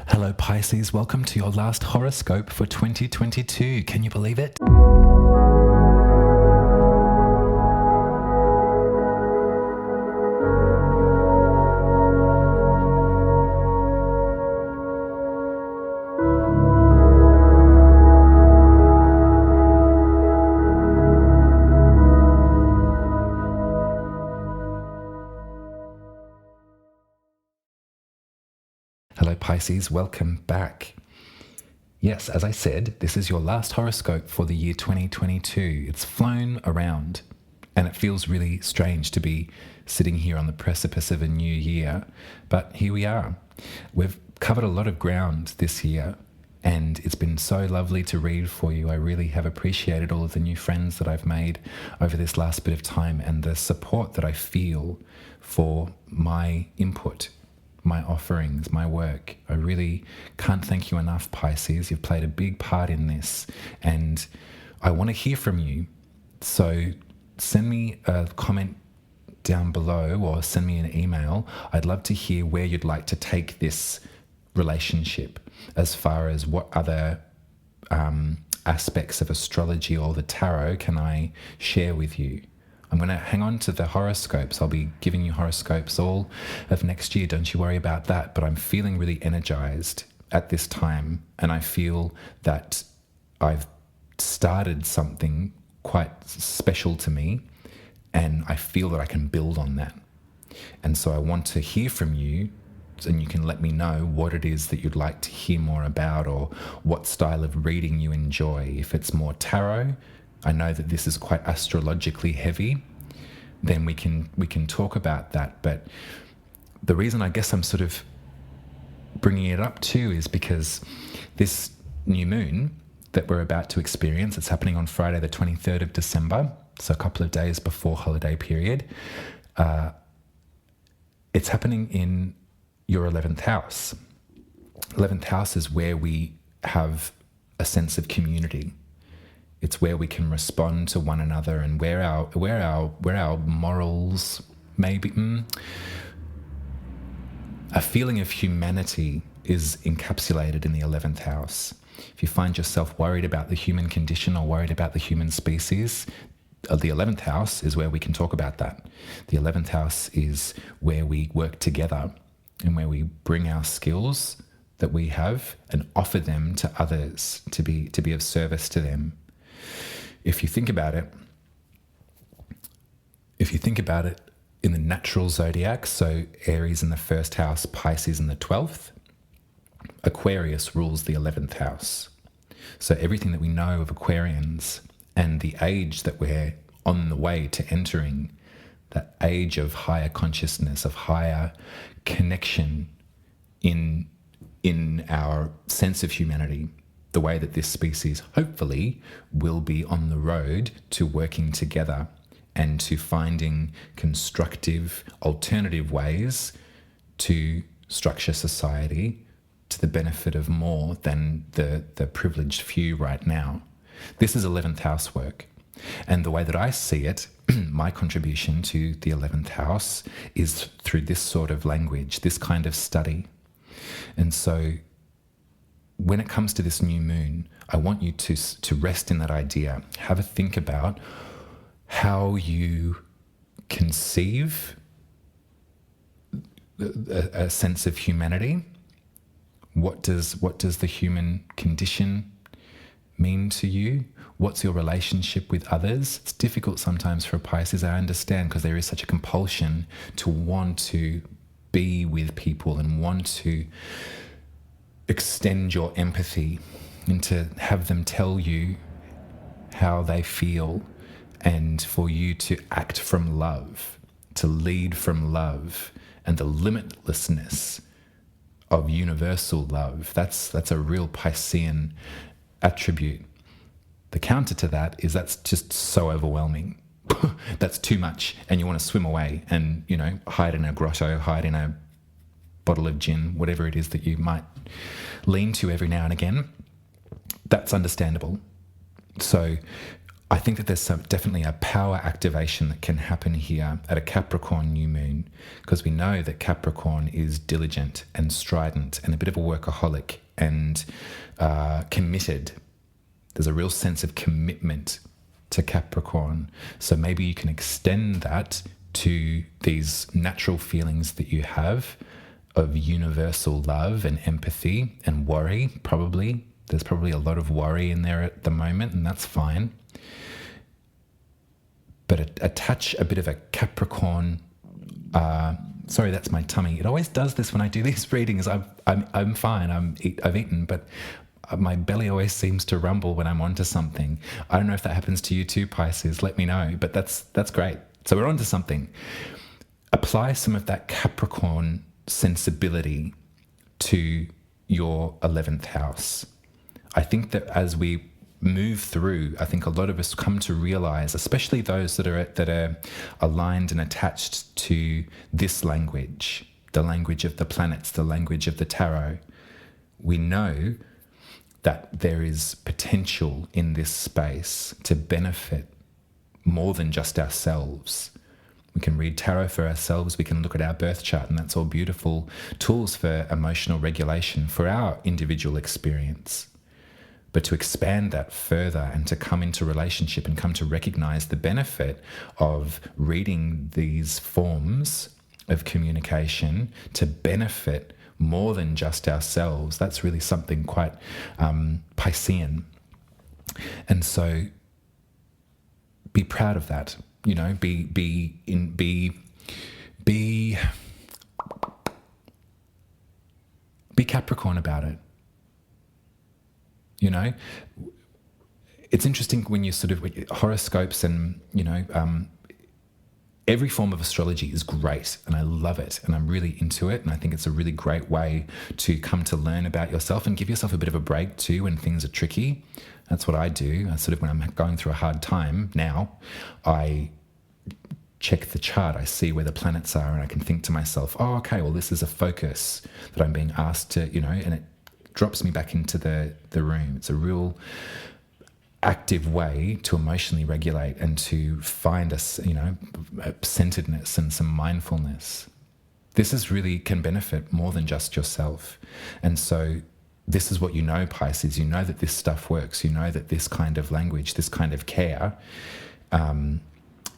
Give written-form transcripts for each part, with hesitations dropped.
Hello Pisces, welcome to your last horoscope for 2022. Can you believe it? Hello Pisces, welcome back. Yes, as I said, this is your last horoscope for the year 2022. It's flown around and it feels really strange to be sitting here on the precipice of a new year, but here we are. We've covered a lot of ground this year and it's been so lovely to read for you. I really have appreciated all of the new friends that I've made over this last bit of time and the support that I feel for my input, my offerings, my work. I really can't thank you enough, Pisces. You've played a big part in this and I want to hear from you. So send me a comment down below or send me an email. I'd love to hear where you'd like to take this relationship as far as what other aspects of astrology or the tarot can I share with you. I'm going to hang on to the horoscopes. I'll be giving you horoscopes all of next year. Don't you worry about that. But I'm feeling really energized at this time. And I feel that I've started something quite special to me. And I feel that I can build on that. And so I want to hear from you. And you can let me know what it is that you'd like to hear more about or what style of reading you enjoy. If it's more tarot, I know that this is quite astrologically heavy, then we can talk about that. But the reason I guess I'm sort of bringing it up too is because this new moon that we're about to experience, it's happening on Friday the 23rd of December, so a couple of days before holiday period. It's happening in your 11th house. 11th house is where we have a sense of community. It's where we can respond to one another and where our morals, maybe a feeling of humanity is encapsulated in the 11th house. If you find yourself worried about the human condition or worried about the human species, the 11th house is where we can talk about that. The 11th house is where we work together and where we bring our skills that we have and offer them to others to be of service to them. If you think about it in the natural zodiac, so Aries in the first house, Pisces in the 12th, Aquarius rules the 11th house. So everything that we know of Aquarians and the age that we're on the way to entering, that age of higher consciousness, of higher connection in our sense of humanity, the way that this species hopefully will be on the road to working together and to finding constructive alternative ways to structure society to the benefit of more than the privileged few right now. This is 11th house work. And the way that I see it, my contribution to the 11th house is through this sort of language, this kind of study. And so when it comes to this new moon, I want you to rest in that idea. Have a think about how you conceive a sense of humanity. What does the human condition mean to you? What's your relationship with others? It's difficult sometimes for Pisces, I understand, because there is such a compulsion to want to be with people and want to extend your empathy and to have them tell you how they feel and for you to act from love, to lead from love and the limitlessness of universal love. That's a real Piscean attribute. The counter to that is that's just so overwhelming. That's too much and you want to swim away and, hide in a grotto, hide in a bottle of gin, whatever it is that you might lean to every now and again. That's understandable. So I think that there's definitely a power activation that can happen here at a Capricorn new moon, because we know that Capricorn is diligent and strident and a bit of a workaholic and committed. There's a real sense of commitment to Capricorn. So maybe you can extend that to these natural feelings that you have of universal love and empathy and worry, probably. There's probably a lot of worry in there at the moment, and that's fine. But attach a bit of a Capricorn. Sorry, that's my tummy. It always does this when I do these readings. I'm fine. I've eaten, but my belly always seems to rumble when I'm onto something. I don't know if that happens to you too, Pisces. Let me know. But that's great. So we're onto something. Apply some of that Capricorn sensibility to your 11th house. I think that as we move through, I think a lot of us come to realize, especially those that are aligned and attached to this language, the language of the planets, the language of the tarot. We know that there is potential in this space to benefit more than just ourselves. We can read tarot for ourselves, we can look at our birth chart, and that's all beautiful tools for emotional regulation for our individual experience. But to expand that further and to come into relationship and come to recognize the benefit of reading these forms of communication to benefit more than just ourselves, that's really something quite Piscean. And so be proud of that, be Capricorn about it. It's interesting when you sort of horoscopes and, every form of astrology is great and I love it and I'm really into it. And I think it's a really great way to come to learn about yourself and give yourself a bit of a break too when things are tricky. That's what I do. When I'm going through a hard time now, I check the chart. I see where the planets are and I can think to myself, oh, okay, well, this is a focus that I'm being asked to, and it drops me back into the room. It's a real active way to emotionally regulate and to find a centeredness and some mindfulness. This is really can benefit more than just yourself. And so this is what Pisces, that this stuff works. That this kind of language, this kind of care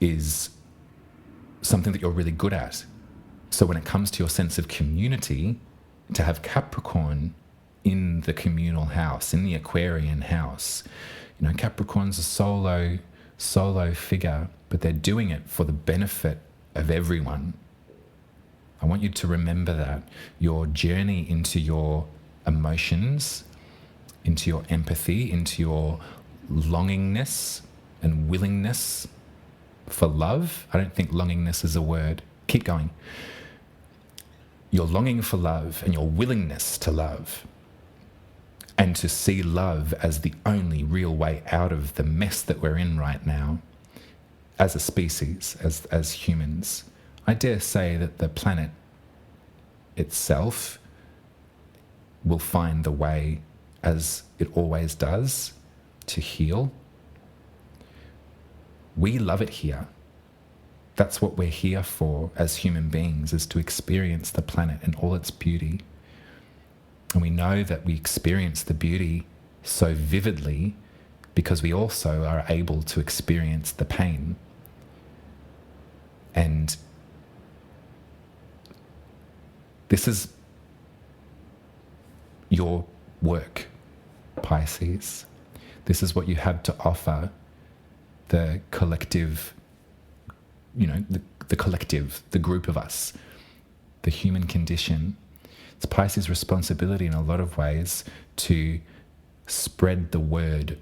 is something that you're really good at. So when it comes to your sense of community, to have Capricorn in the communal house, in the Aquarian house. Capricorn's a solo figure, but they're doing it for the benefit of everyone. I want you to remember that. Your journey into your emotions, into your empathy, into your longingness and willingness for love. I don't think longingness is a word. Keep going. Your longing for love and your willingness to love, and to see love as the only real way out of the mess that we're in right now as a species, as humans. I dare say that the planet itself will find the way, as it always does, to heal. We love it here. That's what we're here for as human beings, is to experience the planet and all its beauty. And we know that we experience the beauty so vividly because we also are able to experience the pain. And this is your work, Pisces. This is what you have to offer the collective, the collective, the group of us, the human condition. It's Pisces' responsibility in a lot of ways to spread the word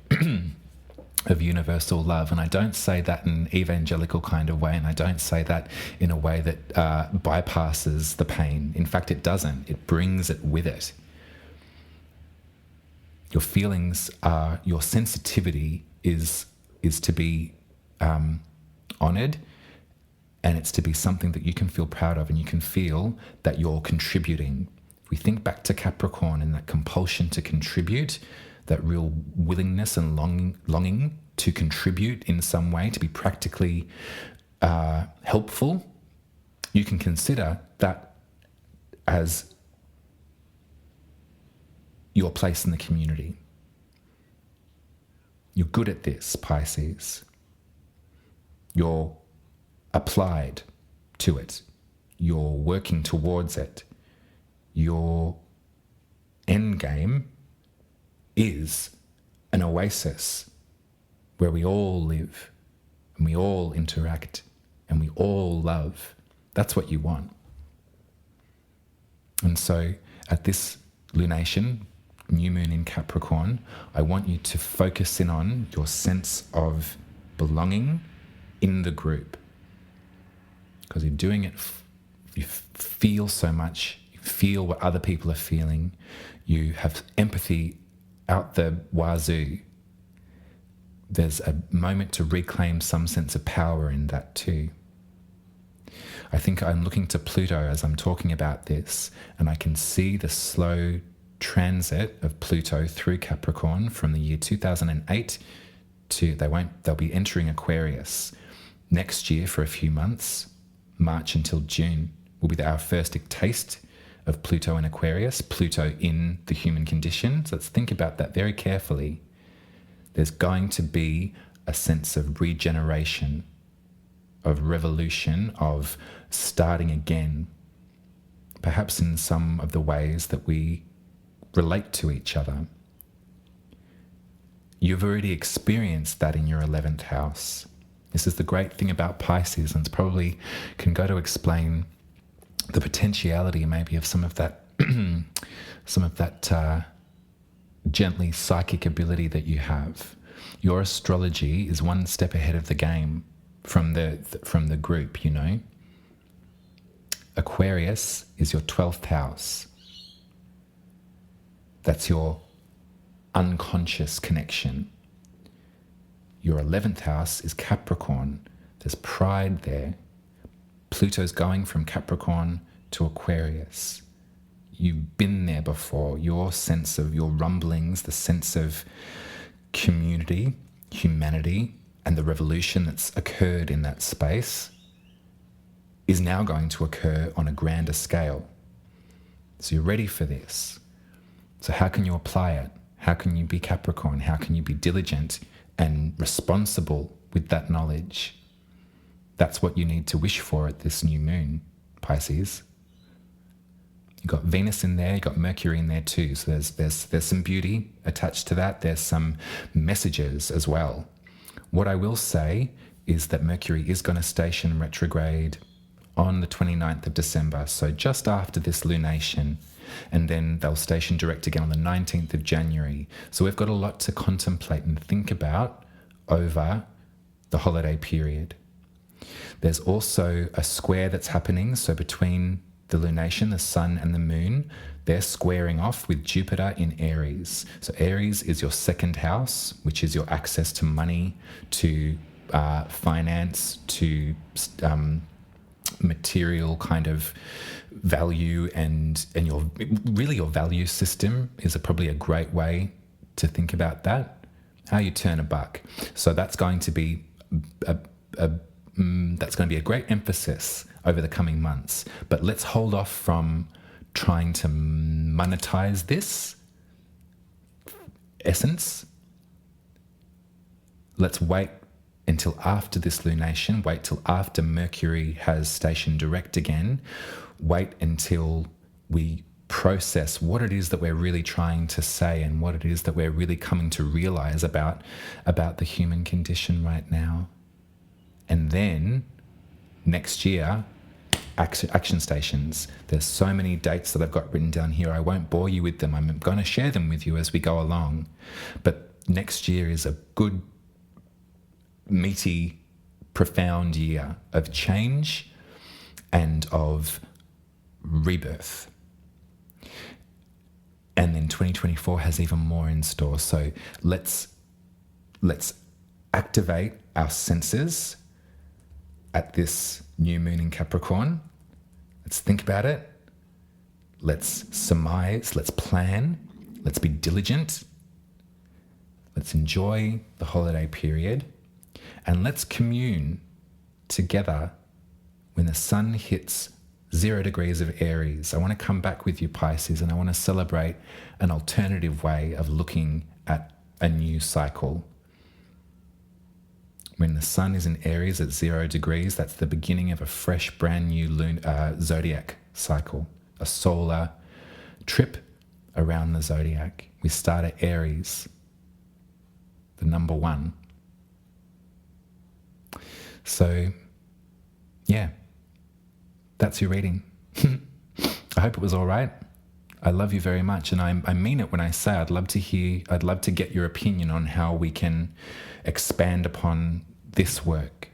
of universal love. And I don't say that in an evangelical kind of way, and I don't say that in a way that bypasses the pain. In fact, it doesn't. It brings it with it. Your feelings are, your sensitivity is to be honoured, and it's to be something that you can feel proud of, and you can feel that you're contributing. If we think back to Capricorn and that compulsion to contribute, that real willingness and longing to contribute in some way, to be practically helpful, you can consider that as your place in the community. You're good at this, Pisces. You're applied to it. You're working towards it. Your end game is an oasis where we all live and we all interact and we all love. That's what you want. And so at this lunation, new moon in Capricorn, I want you to focus in on your sense of belonging in the group. Because you're doing it, you feel so much, you feel what other people are feeling, you have empathy out the wazoo. There's a moment to reclaim some sense of power in that too. I think I'm looking to Pluto as I'm talking about this, and I can see the slow transit of Pluto through Capricorn from the year 2008 to they'll be entering Aquarius next year for a few months. March until June will be our first taste of Pluto in Aquarius, Pluto in the human condition. So let's think about that very carefully. There's going to be a sense of regeneration, of revolution, of starting again, perhaps in some of the ways that we relate to each other. You've already experienced that in your 11th house. This is the great thing about Pisces, and it's probably can go to explain the potentiality maybe of some of that gently psychic ability that you have. Your astrology is one step ahead of the game from the group, you know. Aquarius is your 12th house. That's your unconscious connection. Your 11th house is Capricorn. There's pride there. Pluto's going from Capricorn to Aquarius. You've been there before. Your sense of your rumblings, the sense of community, humanity, and the revolution that's occurred in that space is now going to occur on a grander scale. So you're ready for this. So how can you apply it? How can you be Capricorn? How can you be diligent and responsible with that knowledge? That's what you need to wish for at this new moon, Pisces. You've got Venus in there, you've got Mercury in there too. So there's some beauty attached to that. There's some messages as well. What I will say is that Mercury is going to station retrograde on the 29th of December, so just after this lunation, and then they'll station direct again on the 19th of January. So we've got a lot to contemplate and think about over the holiday period. There's also a square that's happening, so between the lunation, the sun and the moon, they're squaring off with Jupiter in Aries. So Aries is your second house, which is your access to money, to finance, to material kind of value, and your value system is probably a great way to think about that. How you turn a buck. So that's going to be a great emphasis over the coming months. But let's hold off from trying to monetize this essence. Let's wait until after this lunation, wait till after Mercury has stationed direct again, wait until we process what it is that we're really trying to say and what it is that we're really coming to realize about the human condition right now. And then next year, action stations. There's so many dates that I've got written down here. I won't bore you with them. I'm going to share them with you as we go along. But next year is a good, meaty, profound year of change and of rebirth. And then 2024 has even more in store. So let's activate our senses at this new moon in Capricorn. Let's think about it. Let's surmise, let's plan, let's be diligent, Let's enjoy the holiday period, and let's commune together when the sun hits 0 degrees of Aries. I want to come back with you, Pisces, and I want to celebrate an alternative way of looking at a new cycle. When the sun is in Aries at 0 degrees, that's the beginning of a fresh, brand new zodiac cycle, a solar trip around the zodiac. We start at Aries, the number 1. So, yeah, that's your reading. I hope it was all right. I love you very much, and I mean it when I say I'd love to get your opinion on how we can expand upon this work.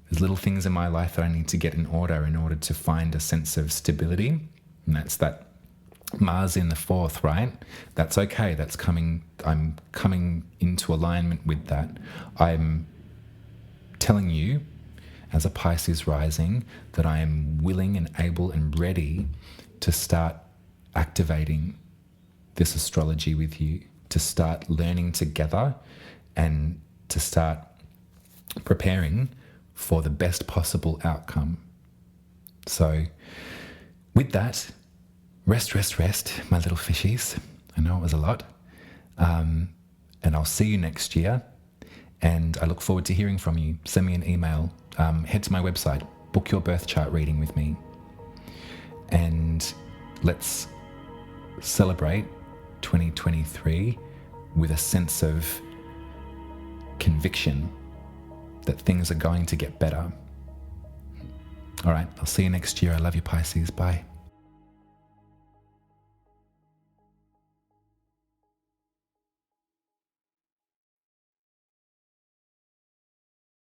There's little things in my life that I need to get in order to find a sense of stability, and that's that Mars in the 4th, right? That's okay. That's coming. I'm coming into alignment with that. I'm telling you, as a Pisces rising, that I am willing and able and ready to start activating this astrology with you, to start learning together and to start preparing for the best possible outcome. So with that, rest, my little fishies. I know it was a lot. And I'll see you next year. And I look forward to hearing from you. Send me an email. Head to my website. Book your birth chart reading with me. And let's celebrate 2023 with a sense of conviction that things are going to get better. All right, I'll see you next year. I love you, Pisces. Bye.